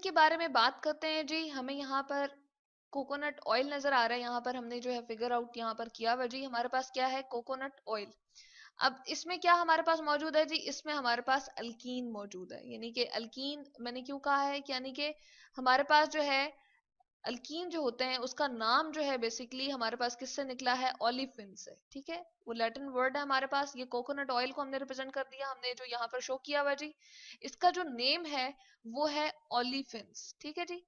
के बारे में बात करते हैं जी। हमें यहाँ पर कोकोनट ऑयल नजर आ रहा है, यहाँ पर हमने जो है फिगर आउट यहाँ पर किया हुआ जी। हमारे पास क्या है? Coconut oil. अब इसमें क्या हमारे पास मौजूद है जी? इसमें हमारे पास अल्कीन मौजूद है, यानी कि अल्कीन मैंने क्यों कहा है कि यानी कि हमारे पास जो है अल्कीन जो होते हैं उसका नाम जो है बेसिकली हमारे पास किससे निकला है? ओलिफिन से। ठीक है, वो लैटिन वर्ड है हमारे पास। ये कोकोनट ऑयल को हमने रिप्रेजेंट कर दिया, हमने जो यहाँ पर शो किया हुआ जी। इसका जो नेम है वो है ओलिफिन्स। ठीक है जी,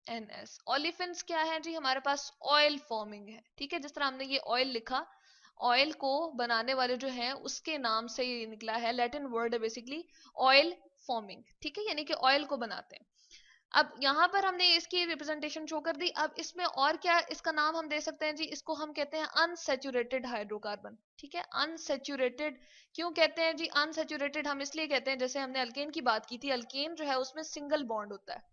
OLEFINS। ओलिफिन्स क्या है जी? हमारे पास ऑयल फॉर्मिंग है। ठीक है, जिस तरह हमने ये ऑयल लिखा, ऑयल को बनाने वाले जो है उसके नाम से ये निकला है, लैटिन वर्ड है बेसिकली ऑयल फॉर्मिंग। ठीक है, यानी कि ऑयल को बनाते हैं। अब यहाँ पर हमने इसकी रिप्रेजेंटेशन शो कर दी। अब इसमें और क्या इसका नाम हम दे सकते हैं जी? इसको हम कहते हैं अनसेचुरेटेड हाइड्रोकार्बन। ठीक है, अनसेचुरेटेड क्यों कहते हैं जी? अनसेचुरेटेड हम इसलिए कहते हैं, जैसे हमने अल्केन की बात की थी, अल्केन जो है उसमें सिंगल बॉन्ड होता है,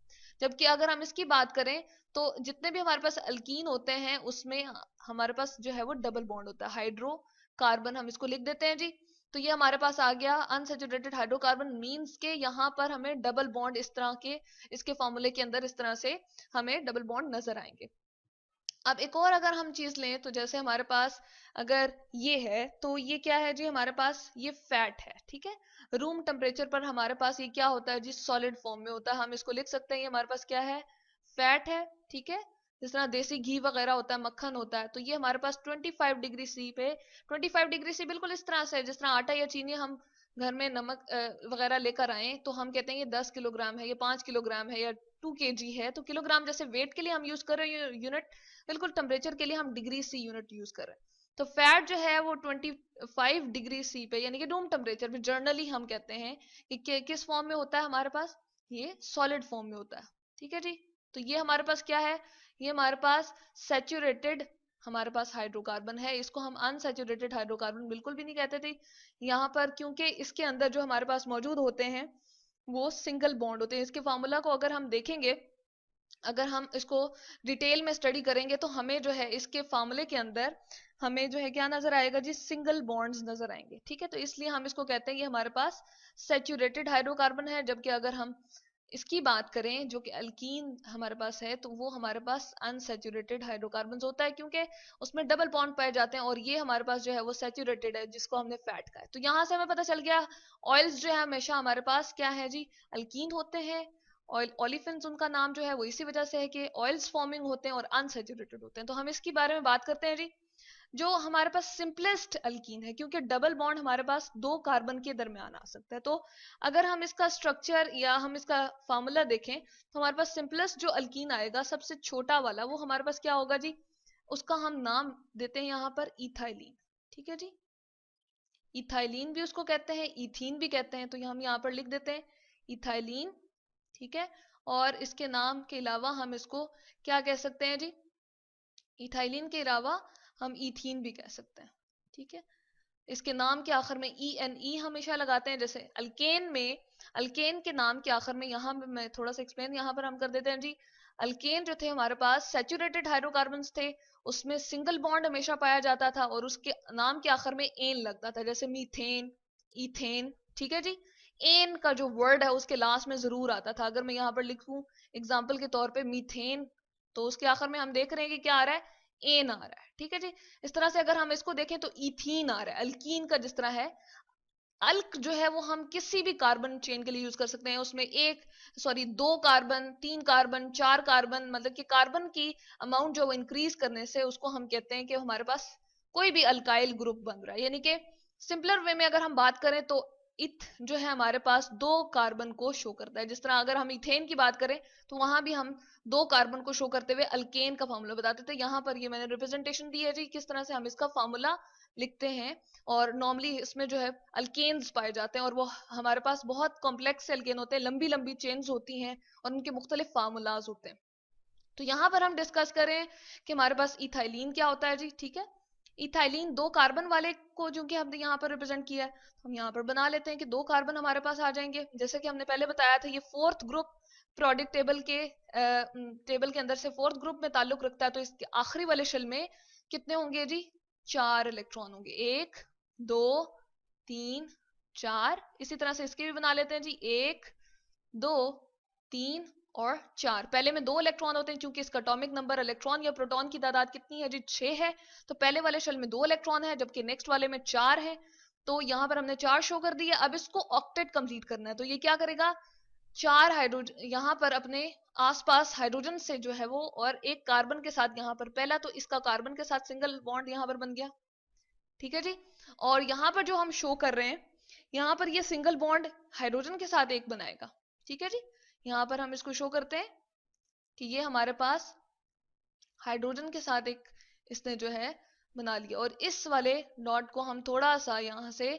जबकि अगर हम इसकी बात करें तो जितने भी हमारे पास अल्कीन होते हैं उसमें हमारे पास जो है वो डबल बॉन्ड होता है, हाइड्रोकार्बन हम इसको लिख देते हैं जी। तो ये हमारे पास आ गया अनसेचुरेटेड हाइड्रोकार्बन, मींस के यहाँ पर हमें डबल बॉन्ड इस तरह के, इसके फॉर्मूले के अंदर इस तरह से हमें डबल बॉन्ड नजर आएंगे। अब एक और अगर हम चीज लें तो जैसे हमारे पास अगर ये है तो ये क्या है जी? हमारे पास ये फैट है। ठीक है, रूम टेम्परेचर पर हमारे पास ये क्या होता है जी? सॉलिड फॉर्म में होता है। हम इसको लिख सकते हैं ये हमारे पास क्या है? फैट है। ठीक है, जिस तरह देसी घी वगैरह होता है, मक्खन होता है, तो ये हमारे पास 25 डिग्री सी पे, 25 डिग्री सी बिल्कुल इस तरह से है जिस तरह आटा या चीनी हम घर में नमक वगैरह लेकर आए तो हम कहते हैं ये 10 किलोग्राम है, ये 5 किलोग्राम है, या 2 kg है। तो किलोग्राम जैसे वेट के लिए हम यूज कर रहे हैं यूनिट, बिल्कुल टेम्परेचर के लिए हम डिग्री सी यूनिट यूज कर रहे हैं। तो फैट जो है वो 25 डिग्री सी पे, यानी कि रूम टेम्परेचर पे जर्नली हम कहते हैं कि किस फॉर्म में होता है हमारे पास? ये सॉलिड फॉर्म में होता है। ठीक है जी, तो ये हमारे पास क्या है? ये हमारे पास सेचुरेटेड हमारे पास हाइड्रोकार्बन है। इसको हम अनसेचुरेटेड हाइड्रोकार्बन बिल्कुल भी नहीं कहते थे यहाँ पर, क्योंकि इसके अंदर जो हमारे पास मौजूद होते हैं वो सिंगल बॉन्ड होते हैं। इसके फार्मूला को अगर हम देखेंगे, अगर हम इसको डिटेल में स्टडी करेंगे तो हमें जो है इसके फार्मूले के अंदर हमें जो है क्या नजर आएगा जी? सिंगल बॉन्ड्स नजर आएंगे। ठीक है, तो इसलिए हम इसको कहते हैं ये हमारे पास सेचुरेटेड हाइड्रोकार्बन है। जबकि अगर हम इसकी बात करें जो कि अल्कीन हमारे पास है तो वो हमारे पास अनसेचुरेटेड हाइड्रोकार्बन होता है, क्योंकि उसमें डबल बॉन्ड पाए जाते हैं, और ये हमारे पास जो है वो सेचुरेटेड है जिसको हमने फैट कहा है। तो यहाँ से हमें पता चल गया ऑयल्स जो है हमेशा हमारे पास क्या है जी? अल्कीन होते हैं। ऑयल ओलिफिन्स उनका नाम जो है वो इसी वजह से है कि ऑयल्स फॉर्मिंग होते हैं और अनसेचुरेटेड होते हैं। तो हम इसके बारे में बात करते हैं जी। जो हमारे पास सिंपलेस्ट अल्कीन है, क्योंकि डबल बॉन्ड हमारे पास 2 कार्बन के दरमियान आ सकता है, तो अगर हम इसका स्ट्रक्चर या हम इसका फार्मूला देखें तो हमारे पास सिंपलेस्ट जो अल्कीन आएगा, सबसे छोटा वाला, वो हमारे पास क्या होगा जी? उसका हम नाम देते हैं यहाँ पर इथाइलीन। ठीक है जी, इथाइलीन भी उसको कहते हैं, इथीन भी कहते हैं, तो हम यहाँ पर लिख देते हैं इथाइलीन। ठीक है, और इसके नाम के अलावा हम इसको क्या कह सकते हैं जी? इथाइलिन के अलावा हम इथीन भी कह सकते हैं। ठीक है, इसके नाम के आखिर में ENE हमेशा लगाते हैं। जैसे अल्केन में, अल्केन के नाम के आखिर में, यहाँ मैं थोड़ा सा एक्सप्लेन यहाँ पर हम कर देते हैं जी। अल्केन जो थे हमारे पास सेचुरेटेड हाइड्रोकार्बन्स थे, उसमें सिंगल बॉन्ड हमेशा पाया जाता था और उसके नाम के आखिर में एन लगता था, जैसे मीथेन, इथेन। ठीक है जी, एन का जो वर्ड है उसके लास्ट में जरूर आता था। अगर मैं यहाँ पर लिखूं एग्जाम्पल के तौर पे मीथेन, तो उसके आखिर में हम देख रहे हैं कि क्या आ रहा है? एन आ रहा है। ठीक है जी, इस तरह से अगर हम इसको देखें तो इथीन आ रहा है, अल्कीन का जिस तरह है। अल्क जो है वो हम किसी भी कार्बन चेन के लिए यूज कर सकते हैं, उसमें 2 कार्बन, 3 कार्बन, 4 कार्बन, मतलब कि कार्बन की अमाउंट जो इंक्रीज करने से उसको हम कहते हैं कि हमारे पास कोई भी अल्काइल ग्रुप बन रहा है। यानी कि सिंपलर वे में अगर हम बात करें तो इथ जो है हमारे पास 2 कार्बन को शो करता है। जिस तरह अगर हम इथेन की बात करें तो वहां भी हम 2 कार्बन को शो करते हुए अल्केन का फॉर्मूला बताते थे। यहाँ पर ये मैंने रिप्रेजेंटेशन दी है जी, किस तरह से हम इसका फॉर्मूला लिखते हैं। और नॉर्मली इसमें जो है अल्केन्स पाए जाते हैं, और वो हमारे पास बहुत कॉम्प्लेक्स अल्केन होते हैं, लंबी लंबी चेन्स होती हैं और उनके मुख्तलिफ फार्मूलाज होते हैं। तो यहाँ पर हम डिस्कस करें कि हमारे पास इथाइलीन क्या होता है जी। ठीक है, इथाइलीन 2 कार्बन वाले को जो कि हमने यहाँ पर रिप्रेजेंट किया है, तो हम यहाँ पर बना लेते हैं कि 2 कार्बन हमारे पास आ जाएंगे। जैसे कि हमने पहले बताया था, ये फोर्थ ग्रुप प्रोडिक टेबल के अंदर से फोर्थ ग्रुप में ताल्लुक रखता है, तो इसके आखिरी वाले शेल में कितने होंगे जी? 4 इलेक्ट्रॉन होंगे, 1 2 3 4, इसी तरह से इसके भी बना लेते हैं जी, 1 2 3 और 4। पहले में 2 इलेक्ट्रॉन होते हैं, क्योंकि इसका एटॉमिक नंबर इलेक्ट्रॉन या प्रोटॉन की तादाद कितनी है जी, 6 है। तो पहले वाले शेल में 2 इलेक्ट्रॉन है, जबकि नेक्स्ट वाले में 4 है। तो यहाँ पर हमने 4 शो कर दिया। अब इसको ऑक्टेट कंप्लीट करना है, तो ये क्या करेगा, 4 हाइड्रोजन यहाँ पर अपने आसपास हाइड्रोजन से जो है वो, और एक कार्बन के साथ यहाँ पर पहला, तो इसका कार्बन के साथ सिंगल बॉन्ड यहाँ पर बन गया, ठीक है जी। और यहाँ पर जो हम शो कर रहे हैं, यहाँ पर ये सिंगल बॉन्ड हाइड्रोजन के साथ एक बनाएगा, ठीक है जी। यहाँ पर हम इसको शो करते हैं कि ये हमारे पास हाइड्रोजन के साथ एक इसने जो है बना लिया। और इस वाले डॉट को हम थोड़ा सा यहाँ से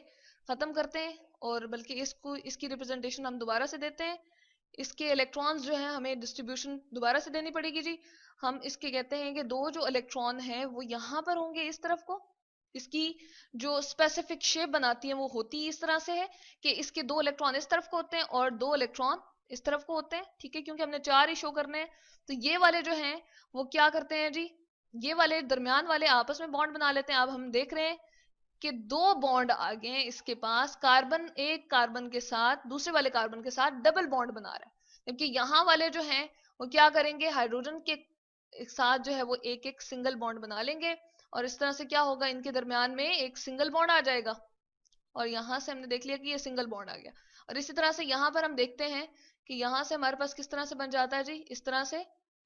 खत्म करते हैं, और बल्कि इसको इसकी रिप्रेजेंटेशन हम दोबारा से देते हैं। इसके इलेक्ट्रॉन्स जो है हमें डिस्ट्रीब्यूशन दोबारा से देनी पड़ेगी जी। हम इसके कहते हैं कि 2 जो इलेक्ट्रॉन है वो यहाँ पर होंगे इस तरफ को। इसकी जो स्पेसिफिक शेप बनाती है वो होती इस तरह से है कि इसके 2 इलेक्ट्रॉन इस तरफ को होते हैं और 2 इलेक्ट्रॉन इस तरफ को होते हैं, ठीक है, क्योंकि हमने 4 ही शो करने हैं। तो ये वाले जो हैं वो क्या करते हैं जी, ये वाले दरमियान वाले आपस में बॉन्ड बना लेते हैं। अब हम देख रहे हैं कि 2 बॉन्ड आ गए हैं इसके पास, कार्बन एक कार्बन के साथ दूसरे वाले कार्बन के साथ डबल बॉन्ड बना रहा है। जबकि यहाँ वाले जो हैं वो क्या करेंगे, हाइड्रोजन के साथ जो है वो एक एक सिंगल बॉन्ड बना लेंगे, और इस तरह से क्या होगा, इनके दरमियान में एक सिंगल बॉन्ड आ जाएगा। और यहाँ से हमने देख लिया कि ये सिंगल बॉन्ड आ गया। और इसी तरह से यहाँ पर हम देखते हैं कि यहाँ से हमारे पास किस तरह से बन जाता है जी, इस तरह से।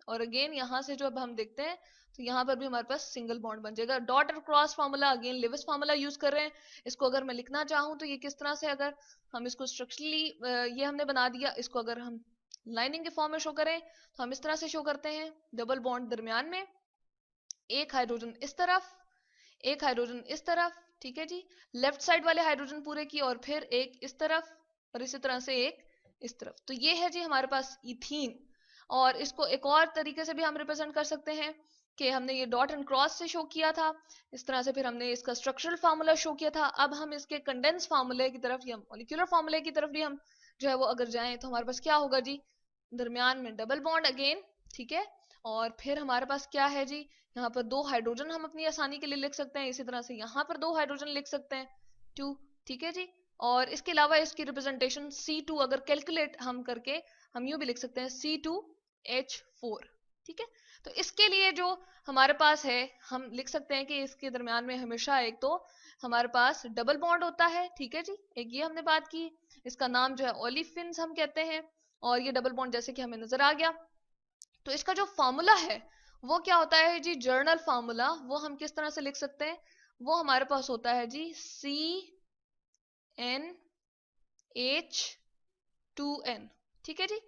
और अगेन यहाँ से जो अब हम देखते हैं तो यहाँ पर भी हमारे पास सिंगल बॉन्ड बन जाएगा। डॉट और cross formula, again Lewis formula use कर रहे हैं। इसको अगर मैं लिखना चाहूँ तो ये किस तरह से, अगर हम इसको स्ट्रक्चरली ये हमने बना दिया, इसको अगर हम लाइनिंग के फॉर्म में शो करें तो हम इस तरह से शो करते हैं, डबल बॉन्ड दरमियान में, एक हाइड्रोजन इस तरफ, एक हाइड्रोजन इस तरफ, ठीक है जी, लेफ्ट साइड वाले हाइड्रोजन पूरे की, और फिर एक इस तरफ, और इसी तरह से एक इस तरफ। तो ये है जी हमारे पास इथीन। और इसको एक और तरीके से भी हम रिप्रेजेंट कर सकते हैं कि हमने ये डॉट एंड क्रॉस से शो किया था इस तरह से, फिर हमने इसका स्ट्रक्चरल फार्मूला शो किया था। अब हम इसके कंडेंस फार्मूले की तरफ या मॉलिक्यूलर फार्मूले की तरफ भी हम जो है वो अगर जाएं तो हमारे पास क्या होगा जी, दरमियान में डबल बॉन्ड अगेन, ठीक है। और फिर हमारे पास क्या है जी, यहाँ पर 2 हाइड्रोजन हम अपनी आसानी के लिए लिख सकते हैं, इसी तरह से यहाँ पर 2 हाइड्रोजन लिख सकते हैं, 2, ठीक है जी। और इसके अलावा इसकी रिप्रेजेंटेशन C2 अगर कैलकुलेट हम करके हम यूं भी लिख सकते हैं, C2H4, ठीक है। तो इसके लिए जो हमारे पास है, हम लिख सकते हैं कि इसके दरमियान में हमेशा एक तो हमारे पास डबल बॉन्ड होता है, ठीक है जी, एक ये हमने बात की। इसका नाम जो है ओलिफिन्स हम कहते हैं, और ये डबल बॉन्ड जैसे कि हमें नजर आ गया। तो इसका जो फॉर्मूला है वो क्या होता है जी, जर्नल फार्मूला, वो हम किस तरह से लिख सकते हैं, वो हमारे पास होता है जी CnH2n, ठीक है जी।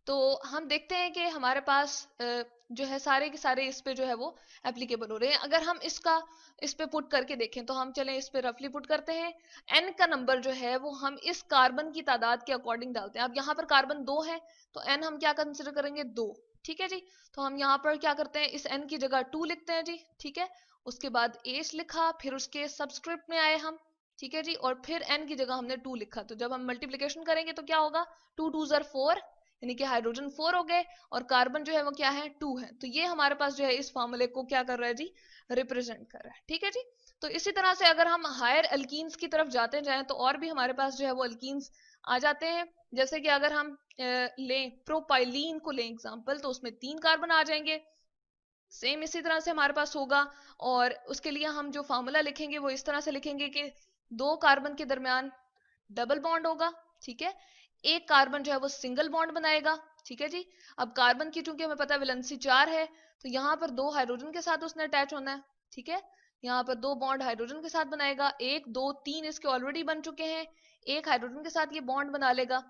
तो हम देखते हैं कि हमारे पास जो है सारे के सारे इस पे जो है वो एप्लीकेबल हो रहे हैं। अगर हम इसका इस पे पुट करके देखें तो हम चलें इस पे रफली पुट करते हैं। n का नंबर जो है वो हम इस कार्बन की तादाद के अकॉर्डिंग डालते हैं। अब यहाँ पर कार्बन 2 है तो n हम क्या कंसिडर करेंगे, 2, ठीक है जी। तो हम यहाँ पर क्या करते हैं, इस n की जगह 2 लिखते हैं जी, ठीक है। उसके बाद H लिखा, फिर उसके सबस्क्रिप्ट में आए हम, ठीक है जी, और फिर n की जगह हमने 2 लिखा। तो जब हम मल्टीप्लिकेशन करेंगे तो क्या होगा, 2 2s are 4, यानी कि हाइड्रोजन 4 हो गए, और कार्बन जो है वो क्या है, 2 है। तो ये हमारे पास जो है इस फार्मूले को क्या कर रहा है जी, रिप्रेजेंट कर रहा है, ठीक है जी। तो इसी तरह से अगर हम हायर अल्कीन्स की तरफ जाते जाएं तो और भी हमारे पास जो है वो अल्कीन्स आ जाते हैं। जैसे कि अगर हम लें प्रोपाइलीन को लें एग्जांपल, तो उसमें 3 कार्बन आ जाएंगे। सेम इसी तरह से हमारे पास होगा, और उसके लिए हम जो फार्मूला लिखेंगे वो इस तरह से लिखेंगे कि 2 कार्बन के दरमियान डबल बॉन्ड होगा, ठीक है। एक कार्बन जो है वो सिंगल बॉन्ड बनाएगा, ठीक है जी। अब कार्बन की चूंकि हमें पता है वैलेंसी 4 है, तो यहाँ पर 2 हाइड्रोजन के साथ उसने अटैच होना है, ठीक है। यहाँ पर 2 बॉन्ड हाइड्रोजन के साथ बनाएगा, 1 2 3 इसके ऑलरेडी बन चुके हैं, एक हाइड्रोजन के साथ ये बॉन्ड बना लेगा,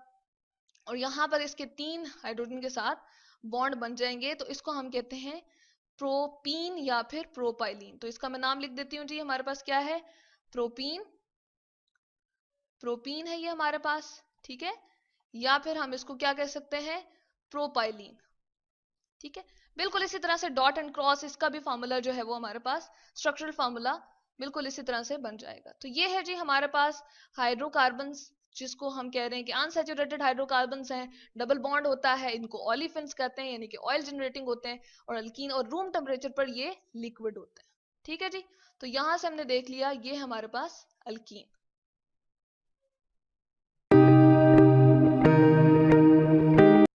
और यहाँ पर इसके 3 हाइड्रोजन के साथ बॉन्ड बन जाएंगे। तो इसको हम कहते हैं प्रोपीन या फिर प्रोपाइलीन। तो इसका मैं नाम लिख देती हूँ जी, हमारे पास क्या है, प्रोपीन, प्रोपीन है ये हमारे पास, ठीक है। या फिर हम इसको क्या कह सकते हैं, प्रोपाइलीन, ठीक है। बिल्कुल इसी तरह से डॉट एंड क्रॉस, इसका भी फार्मूला जो है वो हमारे पास स्ट्रक्चरल फार्मूला बिल्कुल इसी तरह से बन जाएगा। तो ये है जी हमारे पास हाइड्रोकार्बन्स, जिसको हम कह रहे हैं कि अनसैचुरेटेड हाइड्रोकार्बन्स हैं, डबल बॉन्ड होता है, इनको ओलिफिन्स कहते हैं, यानी कि ऑयल जनरेटिंग होते हैं, और अल्कीन और रूम टेम्परेचर पर ये लिक्विड होते हैं, ठीक है जी। तो यहां से हमने देख लिया ये हमारे पास अल्कीन।